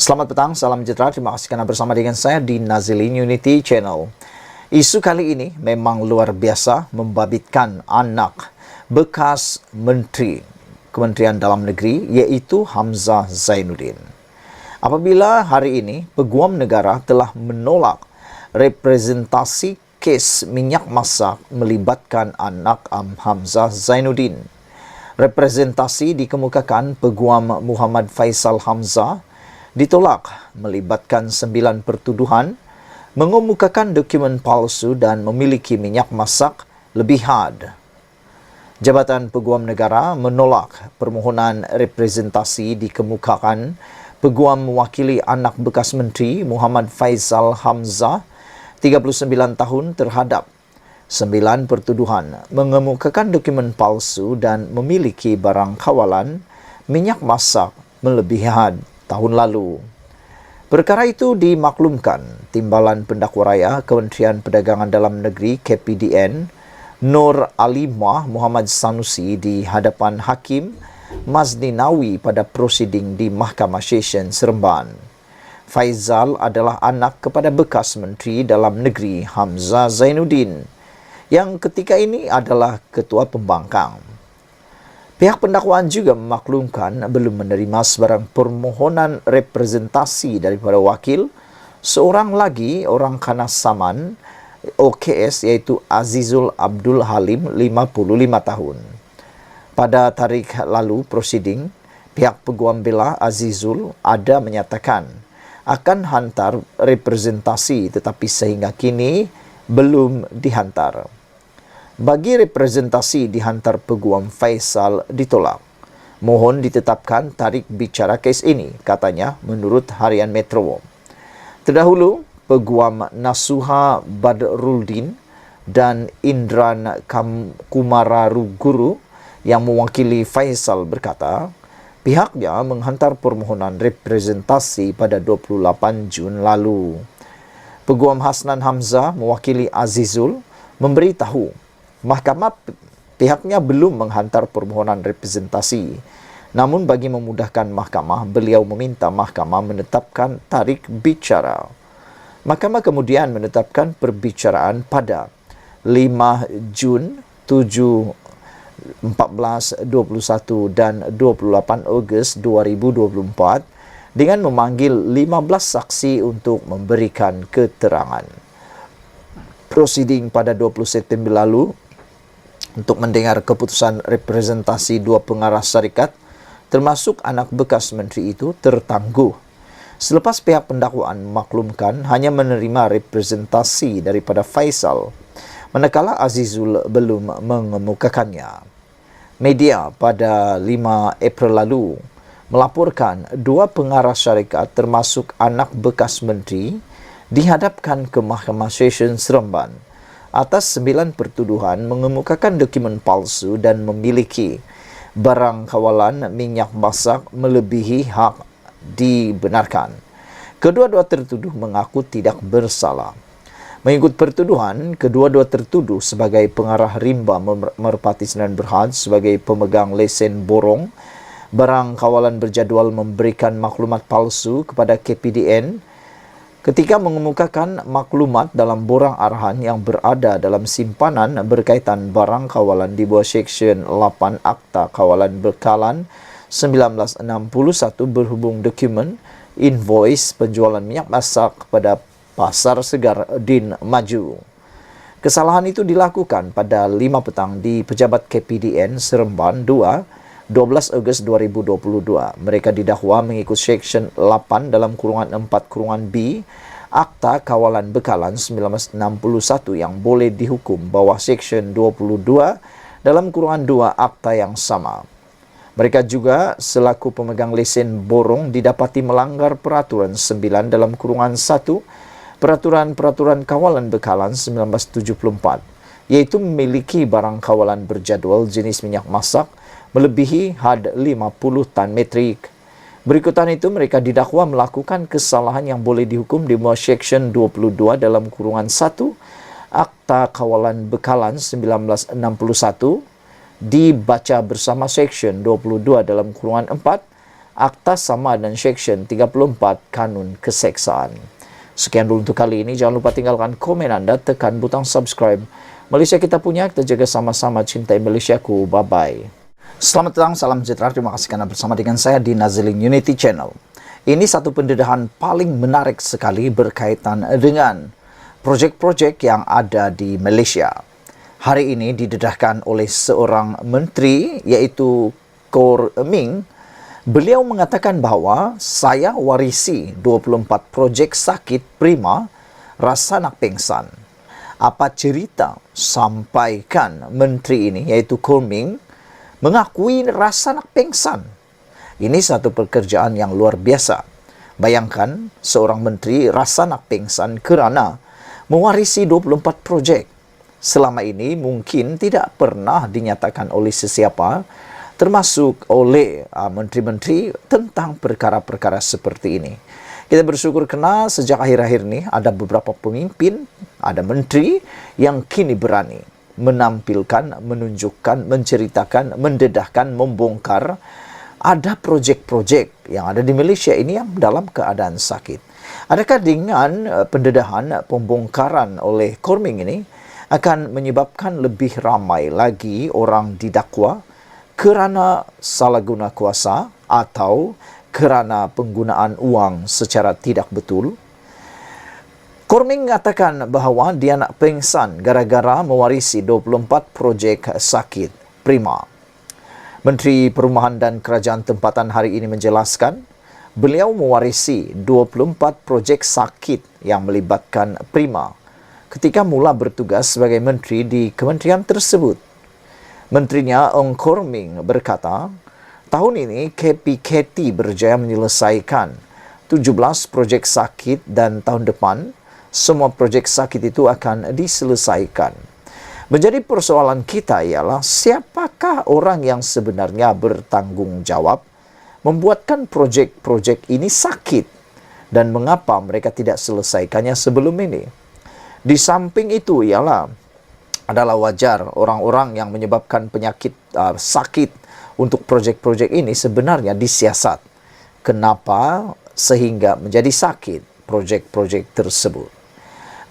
Selamat petang, salam sejahtera. Terima kasih karena bersama dengan saya di Nazilin Unity Channel. Isu kali ini memang luar biasa, membabitkan anak bekas Menteri Kementerian Dalam Negeri, iaitu Hamzah Zainuddin. Apabila hari ini Peguam Negara telah menolak representasi kes minyak masak melibatkan anak Hamzah Zainuddin. Representasi dikemukakan Peguam Muhammad Faisal Hamzah ditolak melibatkan 9 pertuduhan, mengemukakan dokumen palsu dan memiliki minyak masak lebih had. Jabatan Peguam Negara menolak permohonan representasi dikemukakan Peguam mewakili anak bekas Menteri Muhammad Faisal Hamzah, 39 tahun terhadap 9 pertuduhan, mengemukakan dokumen palsu dan memiliki barang kawalan minyak masak melebihi had tahun lalu. Perkara itu dimaklumkan Timbalan Pendakwa Raya Kementerian Perdagangan Dalam Negeri KPDN Nur Alimah Muhammad Sanusi di hadapan Hakim Mazdinawi pada prosiding di Mahkamah Session Seremban. Faizal adalah anak kepada bekas Menteri Dalam Negeri Hamzah Zainuddin yang ketika ini adalah Ketua Pembangkang. Pihak pendakwaan juga memaklumkan belum menerima sebarang permohonan representasi daripada wakil seorang lagi orang Kanas Saman OKS iaitu Azizul Abdul Halim 55 tahun. Pada tarikh lalu prosiding, pihak Peguam Bela Azizul ada menyatakan akan hantar representasi tetapi sehingga kini belum dihantar. Bagi representasi dihantar Peguam Faisal ditolak. Mohon ditetapkan tarikh bicara kes ini, katanya menurut Harian Metro. Terdahulu, Peguam Nasuha Badruddin dan Indran Kumararuguru yang mewakili Faisal berkata, pihaknya menghantar permohonan representasi pada 28 Jun lalu. Peguam Hasnan Hamzah mewakili Azizul memberitahu Mahkamah pihaknya belum menghantar permohonan representasi. Namun bagi memudahkan mahkamah, beliau meminta mahkamah menetapkan tarikh bicara. Mahkamah kemudian menetapkan perbicaraan pada 5 Jun, 7, 14, 21 dan 28 Ogos 2024 dengan memanggil 15 saksi untuk memberikan keterangan. Prosiding pada 20 September lalu untuk mendengar keputusan representasi 2 pengarah syarikat termasuk anak bekas menteri itu tertangguh selepas pihak pendakwaan memaklumkan hanya menerima representasi daripada Faisal manakala Azizul belum mengemukakannya. Media pada 5 April lalu melaporkan 2 pengarah syarikat termasuk anak bekas menteri dihadapkan ke Mahkamah Session Seremban atas 9 pertuduhan mengemukakan dokumen palsu dan memiliki barang kawalan minyak masak melebihi hak dibenarkan. Kedua-dua tertuduh mengaku tidak bersalah. Mengikut pertuduhan, kedua-dua tertuduh sebagai pengarah rimba merpati Sdn Bhd sebagai pemegang lesen borong, barang kawalan berjadual memberikan maklumat palsu kepada KPDN ketika mengemukakan maklumat dalam borang arahan yang berada dalam simpanan berkaitan barang kawalan di bawah Seksyen 8 Akta Kawalan Bekalan 1961 berhubung dokumen invoice penjualan minyak masak kepada Pasar Segar Din Maju. Kesalahan itu dilakukan pada 5 petang di Pejabat KPDN Seremban 2 12 Ogos 2022. Mereka didakwa mengikut Seksyen 8 dalam kurungan 4 kurungan B Akta Kawalan Bekalan 1961 yang boleh dihukum bawah Seksyen 22 dalam kurungan 2 akta yang sama. Mereka juga selaku pemegang lesen borong didapati melanggar peraturan 9 dalam kurungan 1 Peraturan Kawalan Bekalan 1974 yaitu memiliki barang kawalan berjadual jenis minyak masak melebihi had 50 tan metrik. Berikutan itu mereka didakwa melakukan kesalahan yang boleh dihukum di bawah Seksyen 22 dalam kurungan 1 Akta Kawalan Bekalan 1961 dibaca bersama Seksyen 22 dalam kurungan 4 Akta Sama dan Seksyen 34 Kanun Keseksaan. Sekian dulu untuk kali ini. Jangan lupa tinggalkan komen Anda, tekan butang subscribe. Malaysia kita punya, kita jaga sama-sama, cintai Malaysiaku. Bye-bye. Selamat datang, salam sejahtera. Terima kasih karena bersama dengan saya di Nazilin Unity Channel. Ini satu pendedahan paling menarik sekali berkaitan dengan projek-projek yang ada di Malaysia. Hari ini didedahkan oleh seorang menteri, yaitu Kor Ming. Beliau mengatakan bahawa saya warisi 24 projek sakit prima rasa nak pengsan. Apa cerita? Sampaikan menteri ini, iaitu Kor Ming, mengakui rasa nak pengsan. Ini satu pekerjaan yang luar biasa. Bayangkan seorang menteri rasa nak pengsan kerana mewarisi 24 projek. Selama ini mungkin tidak pernah dinyatakan oleh sesiapa, termasuk oleh menteri-menteri tentang perkara-perkara seperti ini. Kita bersyukur kerana sejak akhir-akhir ini ada beberapa pemimpin, ada menteri yang kini berani menampilkan, menunjukkan, menceritakan, mendedahkan, membongkar ada projek-projek yang ada di Malaysia ini yang dalam keadaan sakit. Adakah dengan pendedahan, pembongkaran oleh Kor Ming ini akan menyebabkan lebih ramai lagi orang didakwa kerana salah guna kuasa atau kerana penggunaan uang secara tidak betul? Kor Ming mengatakan bahawa dia nak pengsan gara-gara mewarisi 24 projek sakit prima. Menteri Perumahan dan Kerajaan Tempatan hari ini menjelaskan beliau mewarisi 24 projek sakit yang melibatkan prima ketika mula bertugas sebagai menteri di kementerian tersebut. Menterinya Ong Kor Ming berkata, tahun ini KPKT berjaya menyelesaikan 17 projek sakit dan tahun depan semua projek sakit itu akan diselesaikan. Menjadi persoalan kita ialah siapakah orang yang sebenarnya bertanggungjawab membuatkan projek-projek ini sakit dan mengapa mereka tidak selesaikannya sebelum ini. Di samping itu ialah adalah wajar orang-orang yang menyebabkan penyakit sakit untuk projek-projek ini sebenarnya disiasat. Kenapa sehingga menjadi sakit projek-projek tersebut?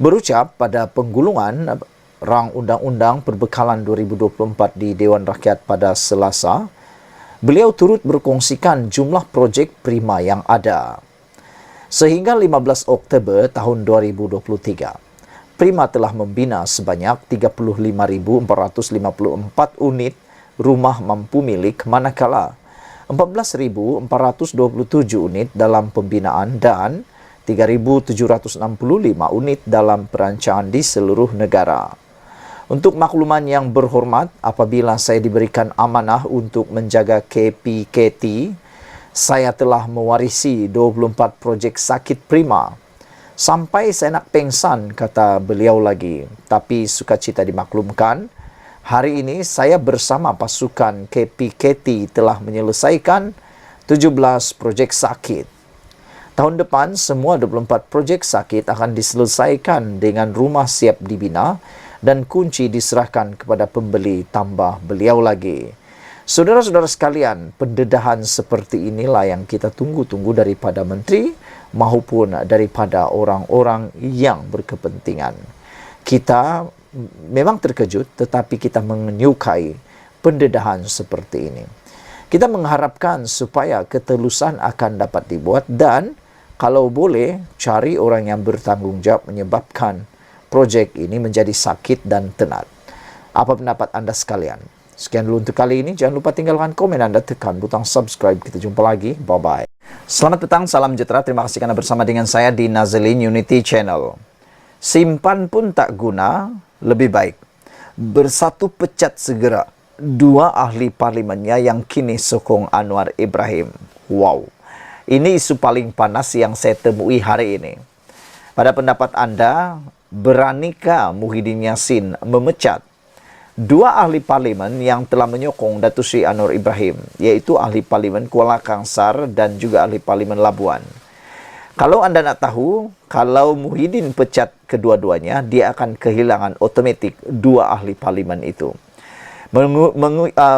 Berucap pada penggulungan Rang Undang-Undang Perbekalan 2024 di Dewan Rakyat pada Selasa, beliau turut berkongsikan jumlah projek prima yang ada. Sehingga 15 Oktober tahun 2023, Prima telah membina sebanyak 35.454 unit rumah mampu milik, manakala 14.427 unit dalam pembinaan dan 3.765 unit dalam perancangan di seluruh negara. Untuk makluman yang berhormat, apabila saya diberikan amanah untuk menjaga KPKT, saya telah mewarisi 24 projek sakit prima. Sampai saya nak pengsan, kata beliau lagi. Tapi sukacita dimaklumkan, hari ini saya bersama pasukan KPKT telah menyelesaikan 17 projek sakit. Tahun depan, semua 24 projek sakit akan diselesaikan dengan rumah siap dibina dan kunci diserahkan kepada pembeli, tambah beliau lagi. Saudara-saudara sekalian, pendedahan seperti inilah yang kita tunggu-tunggu daripada menteri maupun daripada orang-orang yang berkepentingan. Kita memang terkejut, tetapi kita menyukai pendedahan seperti ini. Kita mengharapkan supaya ketelusan akan dapat dibuat dan kalau boleh cari orang yang bertanggungjawab menyebabkan projek ini menjadi sakit dan tenat. Apa pendapat anda sekalian? Sekian dulu untuk kali ini. Jangan lupa tinggalkan komen Anda, tekan butang subscribe. Kita jumpa lagi. Bye-bye. Selamat petang, salam sejahtera. Terima kasih karena bersama dengan saya di Nazilin Unity Channel. Simpan pun tak guna, lebih baik bersatu pecat segera dua ahli parlimennya yang kini sokong Anwar Ibrahim. Wow, ini isu paling panas yang saya temui hari ini. Pada pendapat Anda, beranikah Muhyiddin Yassin memecat dua ahli parlimen yang telah menyokong Datuk Seri Anwar Ibrahim, yaitu ahli parlimen Kuala Kangsar dan juga ahli parlimen Labuan? Kalau anda nak tahu, kalau Muhyiddin pecat kedua-duanya, dia akan kehilangan otomatik dua ahli parlimen itu.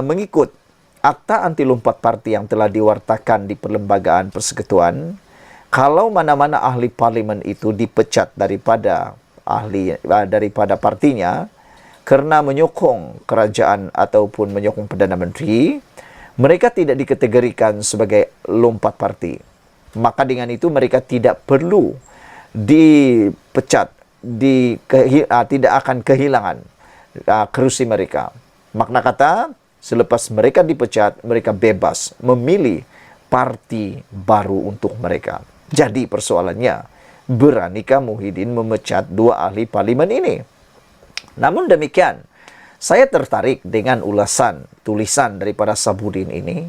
Mengikut Akta anti lompat parti yang telah diwartakan di Perlembagaan Persekutuan, kalau mana-mana ahli parlimen itu dipecat daripada daripada partinya kerana menyokong kerajaan ataupun menyokong Perdana Menteri, mereka tidak dikategorikan sebagai lompat parti. Maka dengan itu mereka tidak perlu dipecat, tidak akan kehilangan kerusi mereka. Makna kata, selepas mereka dipecat, mereka bebas memilih parti baru untuk mereka. Jadi persoalannya, beranikah Muhyiddin memecat dua ahli parlimen ini? Namun demikian, saya tertarik dengan tulisan daripada Sabudin ini.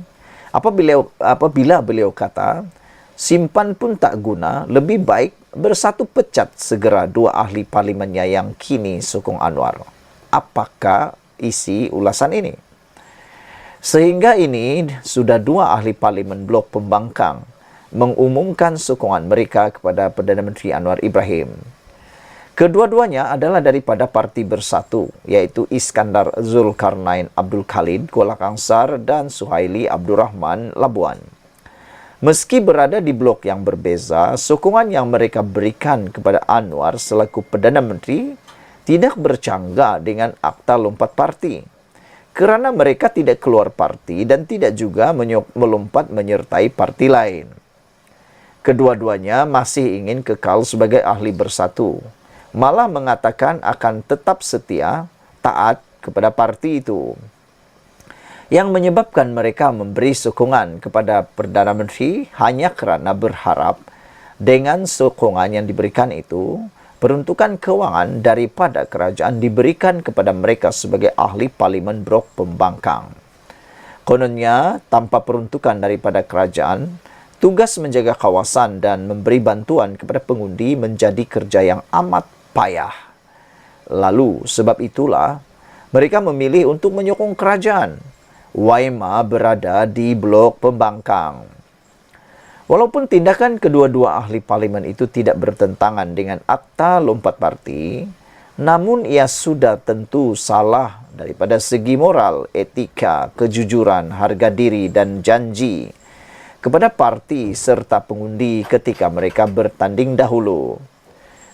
Apabila beliau kata, simpan pun tak guna, lebih baik bersatu pecat segera dua ahli parlimennya yang kini sokong Anwar. Apakah isi ulasan ini? Sehingga ini sudah dua ahli parlimen blok pembangkang mengumumkan sokongan mereka kepada Perdana Menteri Anwar Ibrahim. Kedua-duanya adalah daripada Parti Bersatu, iaitu Iskandar Zulkarnain Abdul Khalid Kuala Kangsar dan Suhaili Abdul Rahman Labuan. Meski berada di blok yang berbeza, sokongan yang mereka berikan kepada Anwar selaku Perdana Menteri tidak bercanggah dengan akta lompat parti, kerana mereka tidak keluar parti dan tidak juga melompat menyertai parti lain. Kedua-duanya masih ingin kekal sebagai ahli bersatu, malah mengatakan akan tetap setia, taat kepada parti itu. Yang menyebabkan mereka memberi sokongan kepada Perdana Menteri hanya kerana berharap dengan sokongan yang diberikan itu, peruntukan kewangan daripada kerajaan diberikan kepada mereka sebagai ahli parlimen blok pembangkang. Kononnya, tanpa peruntukan daripada kerajaan, tugas menjaga kawasan dan memberi bantuan kepada pengundi menjadi kerja yang amat payah. Lalu, sebab itulah, mereka memilih untuk menyokong kerajaan. Waima berada di blok pembangkang. Walaupun tindakan kedua-dua ahli parlimen itu tidak bertentangan dengan akta lompat parti, namun ia sudah tentu salah daripada segi moral, etika, kejujuran, harga diri dan janji kepada parti serta pengundi ketika mereka bertanding dahulu.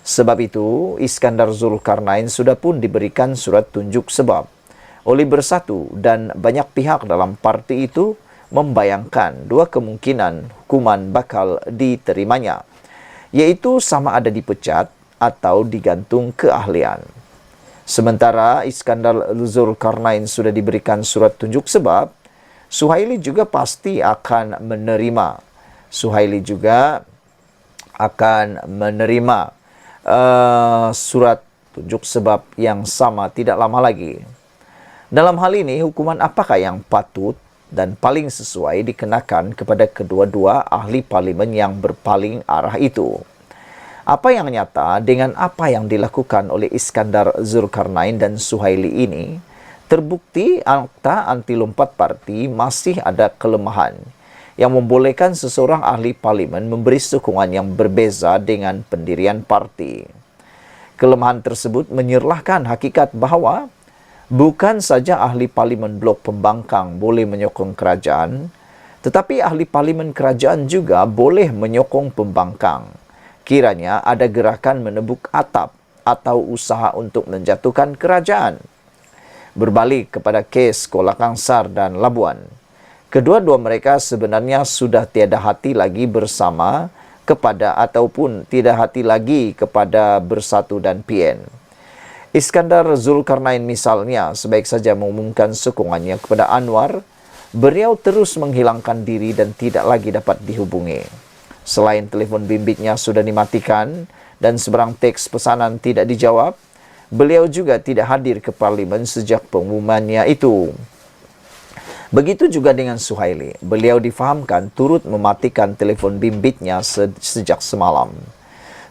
Sebab itu, Iskandar Zulkarnain sudah pun diberikan surat tunjuk sebab oleh Bersatu dan banyak pihak dalam parti itu membayangkan dua kemungkinan hukuman bakal diterimanya, iaitu sama ada dipecat atau digantung keahlian. Sementara Iskandar Zulkarnain sudah diberikan surat tunjuk sebab, Suhaili juga pasti akan menerima. Suhaili juga akan menerima surat tunjuk sebab yang sama tidak lama lagi. Dalam hal ini, hukuman apakah yang patut dan paling sesuai dikenakan kepada kedua-dua ahli parlimen yang berpaling arah itu? Apa yang nyata dengan apa yang dilakukan oleh Iskandar Zulkarnain dan Suhaili ini, terbukti akta anti lompat parti masih ada kelemahan yang membolehkan seseorang ahli parlimen memberi sokongan yang berbeza dengan pendirian parti. Kelemahan tersebut menyerlahkan hakikat bahawa bukan saja ahli parlimen blok pembangkang boleh menyokong kerajaan, tetapi ahli parlimen kerajaan juga boleh menyokong pembangkang. Kiranya ada gerakan menebuk atap atau usaha untuk menjatuhkan kerajaan. Berbalik kepada kes Kuala Kangsar dan Labuan, kedua-dua mereka sebenarnya sudah tiada hati lagi bersama kepada ataupun tidak hati lagi kepada Bersatu dan PN. Iskandar Zulkarnain misalnya sebaik saja mengumumkan sokongannya kepada Anwar, beliau terus menghilangkan diri dan tidak lagi dapat dihubungi. Selain telefon bimbitnya sudah dimatikan dan seberang teks pesanan tidak dijawab, beliau juga tidak hadir ke parlimen sejak pengumumannya itu. Begitu juga dengan Suhaili, beliau difahamkan turut mematikan telefon bimbitnya sejak semalam.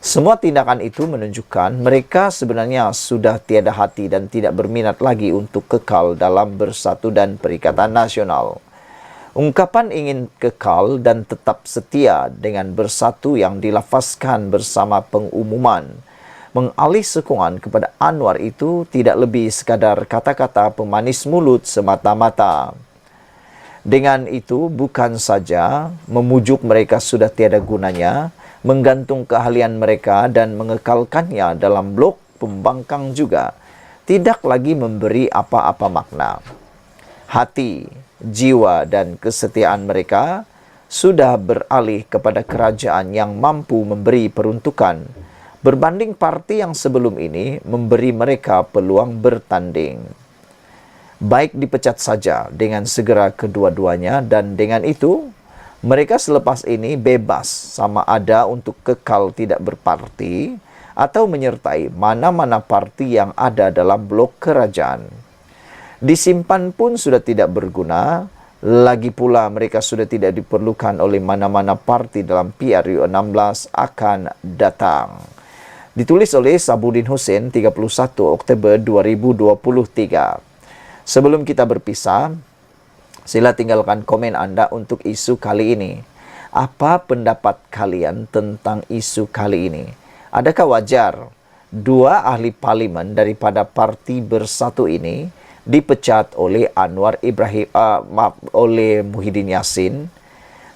Semua tindakan itu menunjukkan mereka sebenarnya sudah tiada hati dan tidak berminat lagi untuk kekal dalam Bersatu dan Perikatan Nasional. Ungkapan ingin kekal dan tetap setia dengan Bersatu yang dilafazkan bersama pengumuman mengalih sokongan kepada Anwar itu tidak lebih sekadar kata-kata pemanis mulut semata-mata. Dengan itu bukan saja memujuk mereka sudah tiada gunanya, menggantung keahlian mereka dan mengekalkannya dalam blok pembangkang juga, tidak lagi memberi apa-apa makna. Hati, jiwa dan kesetiaan mereka sudah beralih kepada kerajaan yang mampu memberi peruntukan, berbanding parti yang sebelum ini memberi mereka peluang bertanding. Baik dipecat saja dengan segera kedua-duanya, dan dengan itu mereka selepas ini bebas sama ada untuk kekal tidak berparti atau menyertai mana-mana parti yang ada dalam blok kerajaan. Disimpan pun sudah tidak berguna, lagi pula mereka sudah tidak diperlukan oleh mana-mana parti dalam PRU 16 akan datang. Ditulis oleh Sabudin Hussein 31 Oktober 2023. Sebelum kita berpisah, sila tinggalkan komen Anda untuk isu kali ini. Apa pendapat kalian tentang isu kali ini? Adakah wajar dua ahli parlimen daripada Parti Bersatu ini dipecat oleh oleh Muhyiddin Yassin?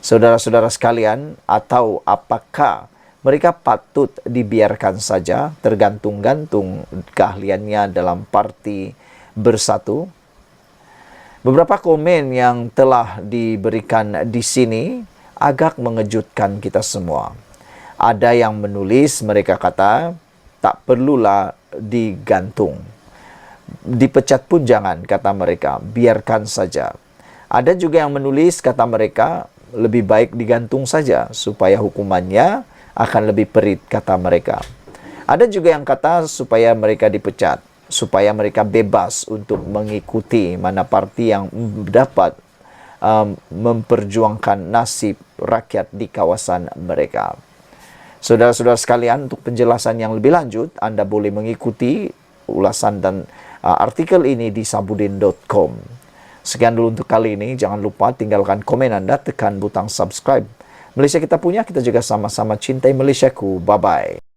Saudara-saudara sekalian, atau apakah mereka patut dibiarkan saja tergantung-gantung keahliannya dalam Parti Bersatu? Beberapa komen yang telah diberikan di sini agak mengejutkan kita semua. Ada yang menulis, mereka kata, tak perlulah digantung. Dipecat pun jangan, kata mereka, biarkan saja. Ada juga yang menulis, kata mereka, lebih baik digantung saja, supaya hukumannya akan lebih perit, kata mereka. Ada juga yang kata supaya mereka dipecat, supaya mereka bebas untuk mengikuti mana parti yang dapat memperjuangkan nasib rakyat di kawasan mereka. Saudara-saudara sekalian, untuk penjelasan yang lebih lanjut, Anda boleh mengikuti ulasan dan artikel ini di sabudin.com. Sekian dulu untuk kali ini. Jangan lupa tinggalkan komen Anda, tekan butang subscribe. Malaysia kita punya, kita juga sama-sama cintai Malaysiaku. Bye-bye.